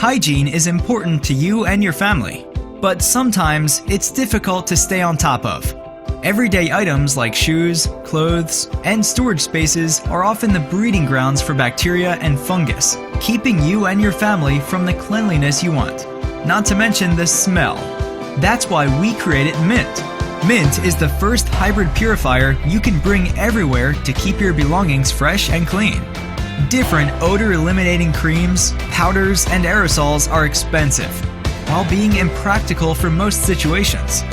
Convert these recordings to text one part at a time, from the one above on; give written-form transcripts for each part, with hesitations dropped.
Hygiene is important to you and your family, but sometimes it's difficult to stay on top of. Everyday items like shoes, clothes, and storage spaces are often the breeding grounds for bacteria and fungus, keeping you and your family from the cleanliness you want. Not to mention the smell. That's why we created Mint. Mint is the first hybrid purifier you can bring everywhere to keep your belongings fresh and clean. Different odor-eliminating creams, powders, and aerosols are expensive, while being impractical for most situations.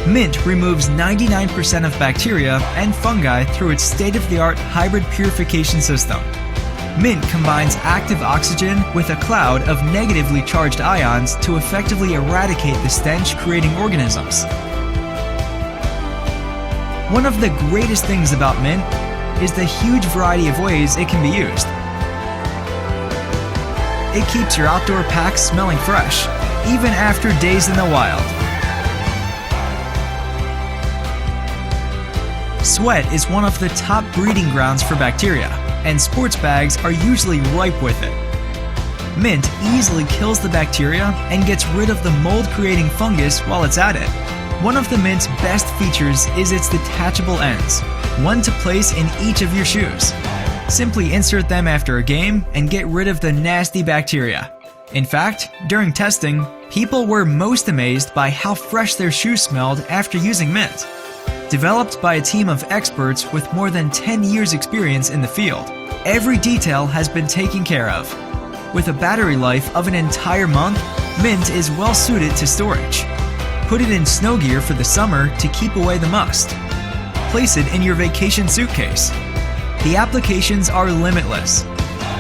Mint removes 99% of bacteria and fungi through its state-of-the-art hybrid purification system. Mint combines active oxygen with a cloud of negatively charged ions to effectively eradicate the stench-creating organisms. One of the greatest things about Mint is the huge variety of ways it can be used. It keeps your outdoor packs smelling fresh, even after days in the wild. Sweat is one of the top breeding grounds for bacteria, and sports bags are usually ripe with it. Mint easily kills the bacteria and gets rid of the mold-creating fungus while it's at it. One of the Mint's best features is its detachable ends, one to place in each of your shoes. Simply insert them after a game and get rid of the nasty bacteria. In fact, during testing, people were most amazed by how fresh their shoes smelled after using Mint. Developed by a team of experts with more than 10 years' experience in the field, every detail has been taken care of. With a battery life of an entire month, Mint is well suited to storage. Put it in snow gear for the summer to keep away the must. Place it in your vacation suitcase. The applications are limitless.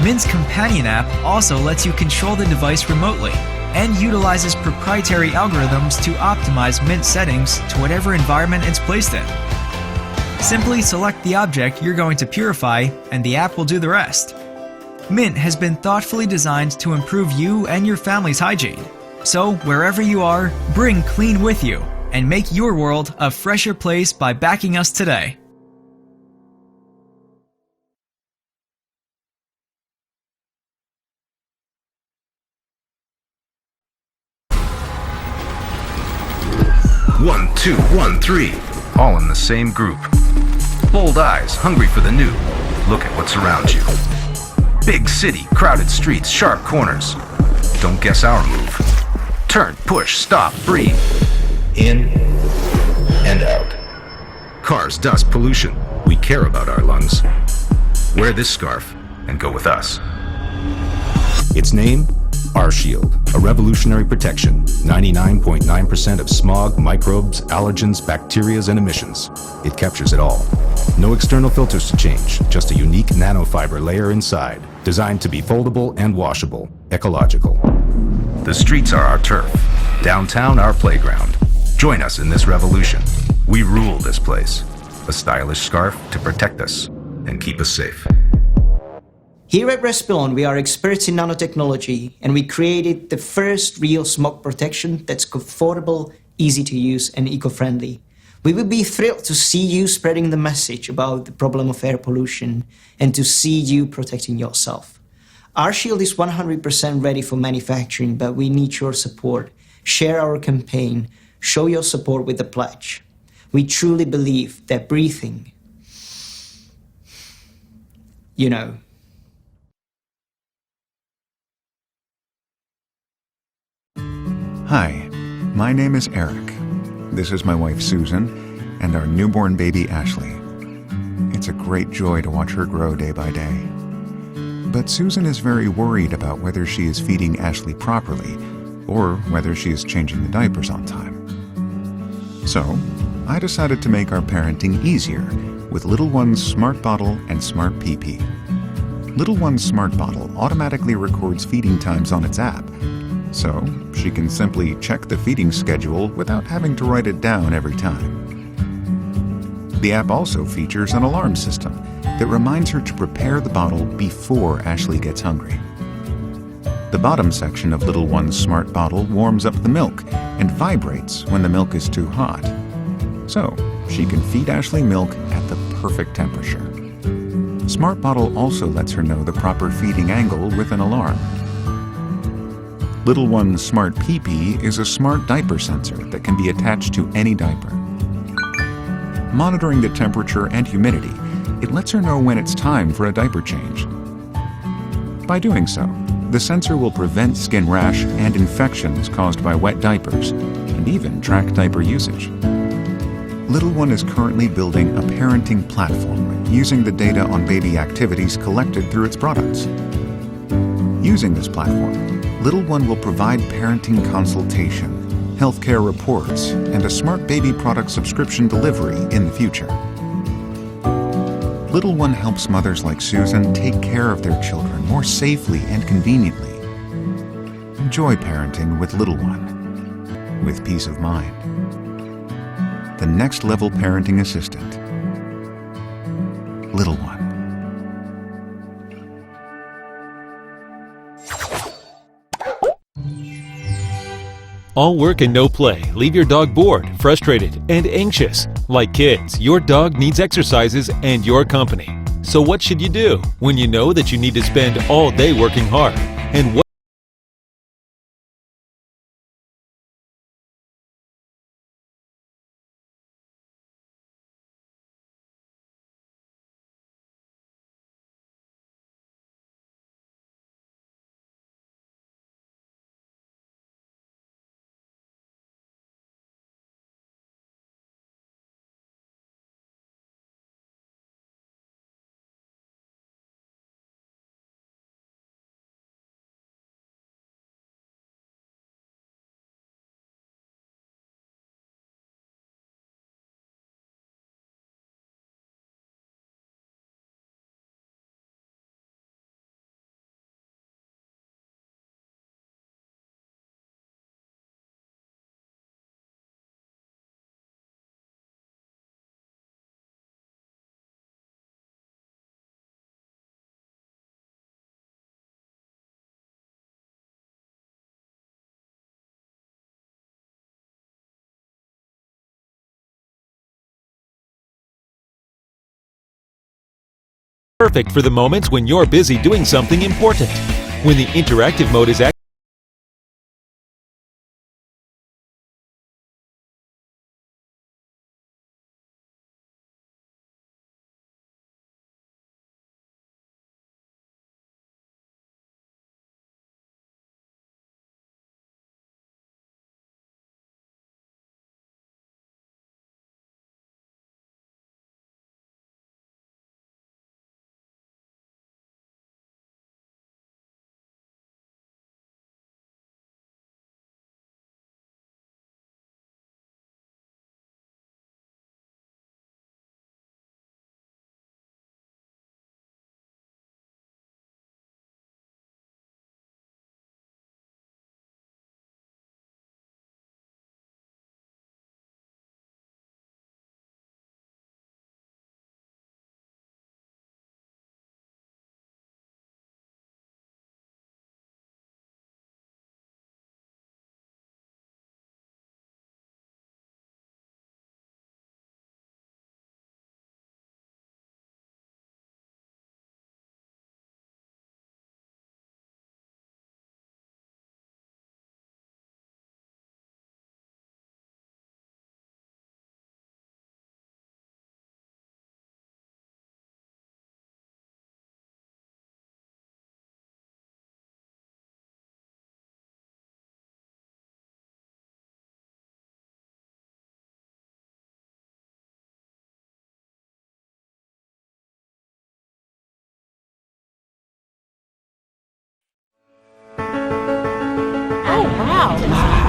Mint's companion app also lets you control the device remotely and utilizes proprietary algorithms to optimize Mint settings to whatever environment it's placed in. Simply select the object you're going to purify and the app will do the rest. Mint has been thoughtfully designed to improve you and your family's hygiene. So, wherever you are, bring clean with you and make your world a fresher place by backing us today. One, two, one, three, all in the same group. Bold eyes, hungry for the new. Look at what's around you. Big city, crowded streets, sharp corners. Don't guess our move. Turn, push, stop, breathe. In and out. Cars, dust, pollution. We care about our lungs. Wear this scarf and go with us. Its name? R-Shield, a revolutionary protection. 99.9% of smog, microbes, allergens, bacterias, and emissions. It captures it all. No external filters to change, just a unique nanofiber layer inside, designed to be foldable and washable, ecological. The streets are our turf. Downtown, our playground. Join us in this revolution. We rule this place. A stylish scarf to protect us and keep us safe. Here at Respiron, we are experts in nanotechnology, and we created the first real smog protection that's comfortable, easy to use, and eco-friendly. We would be thrilled to see you spreading the message about the problem of air pollution and to see you protecting yourself. Our shield is 100% ready for manufacturing, but we need your support. Share our campaign. Show your support with the pledge. We truly believe that breathing, you know. Hi, my name is Eric. This is my wife Susan and our newborn baby Ashley. It's a great joy to watch her grow day by day. But Susan is very worried about whether she is feeding Ashley properly or whether she is changing the diapers on time. So, I decided to make our parenting easier with Little One's Smart Bottle and Smart PP. Little One's Smart Bottle automatically records feeding times on its app, so she can simply check the feeding schedule without having to write it down every time. The app also features an alarm system that reminds her to prepare the bottle before Ashley gets hungry. The bottom section of Little One's Smart Bottle warms up the milk and vibrates when the milk is too hot. So she can feed Ashley milk at the perfect temperature. Smart Bottle also lets her know the proper feeding angle with an alarm. Little One's Smart Pee-Pee is a smart diaper sensor that can be attached to any diaper. Monitoring the temperature and humidity, it lets her know when it's time for a diaper change. By doing so, the sensor will prevent skin rash and infections caused by wet diapers, and even track diaper usage. Little One is currently building a parenting platform using the data on baby activities collected through its products. Using this platform, Little One will provide parenting consultation, healthcare reports, and a smart baby product subscription delivery in the future. Little One helps mothers like Susan take care of their children more safely and conveniently. Enjoy parenting with Little One, with peace of mind. The next level parenting assistant, Little One. All work and no play leave your dog bored, frustrated, and anxious. Like kids, your dog needs exercises and your company. So what should you do when you know that you need to spend all day working hard? And what perfect for the moments when you're busy doing something important. When the interactive mode is active,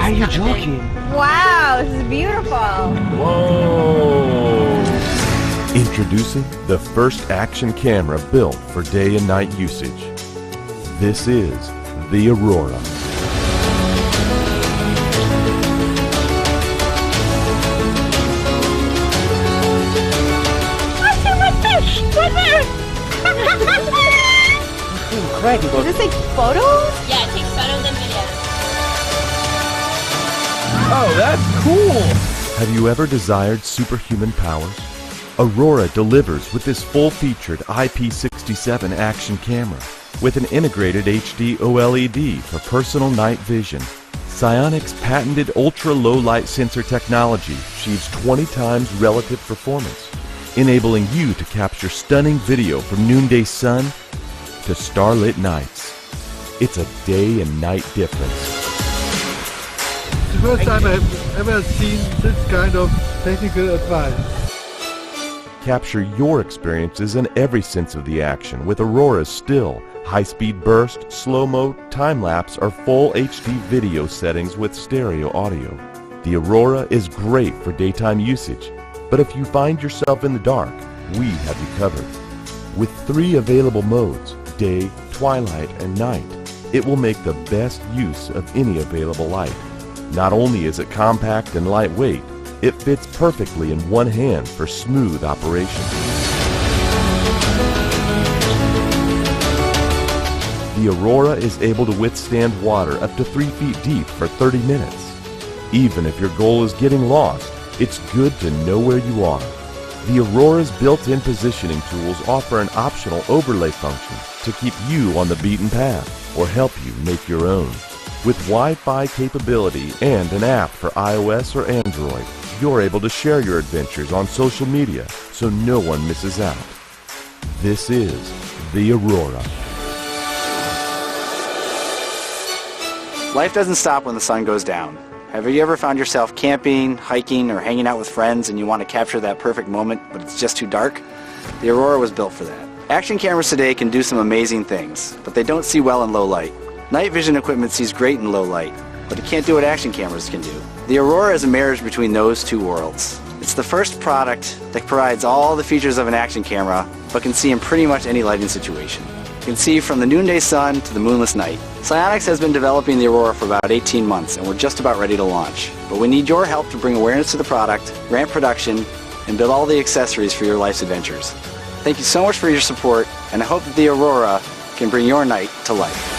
Are you joking? Wow, this is beautiful. Whoa! Introducing the first action camera built for day and night usage. This is the Aurora. I see my fish! Right there! Incredible. Does this take photos? Yeah, it takes photos and videos. Oh, that's cool! Have you ever desired superhuman powers? Aurora delivers with this full-featured IP67 action camera with an integrated HD OLED for personal night vision. Psionic's patented ultra-low light sensor technology achieves 20 times relative performance, enabling you to capture stunning video from noonday sun to starlit nights. It's a day and night difference. The first time I have ever seen this kind of technical advice. Capture your experiences in every sense of the action with Aurora's still, high-speed burst, slow-mo, time-lapse, or full HD video settings with stereo audio. The Aurora is great for daytime usage, but if you find yourself in the dark, we have you covered. With 3 available modes, day, twilight, and night, it will make the best use of any available light. Not only is it compact and lightweight, it fits perfectly in one hand for smooth operation. The Aurora is able to withstand water up to 3 feet deep for 30 minutes. Even if your goal is getting lost, it's good to know where you are. The Aurora's built-in positioning tools offer an optional overlay function to keep you on the beaten path or help you make your own. With Wi-Fi capability and an app for iOS or Android, you're able to share your adventures on social media so no one misses out. This is the Aurora. Life doesn't stop when the sun goes down. Have you ever found yourself camping, hiking, or hanging out with friends and you want to capture that perfect moment, but it's just too dark? The Aurora was built for that. Action cameras today can do some amazing things, but they don't see well in low light. Night vision equipment sees great in low light, but it can't do what action cameras can do. The Aurora is a marriage between those two worlds. It's the first product that provides all the features of an action camera, but can see in pretty much any lighting situation. You can see from the noonday sun to the moonless night. Psionics has been developing the Aurora for about 18 months, and we're just about ready to launch. But we need your help to bring awareness to the product, ramp production, and build all the accessories for your life's adventures. Thank you so much for your support, and I hope that the Aurora can bring your night to life.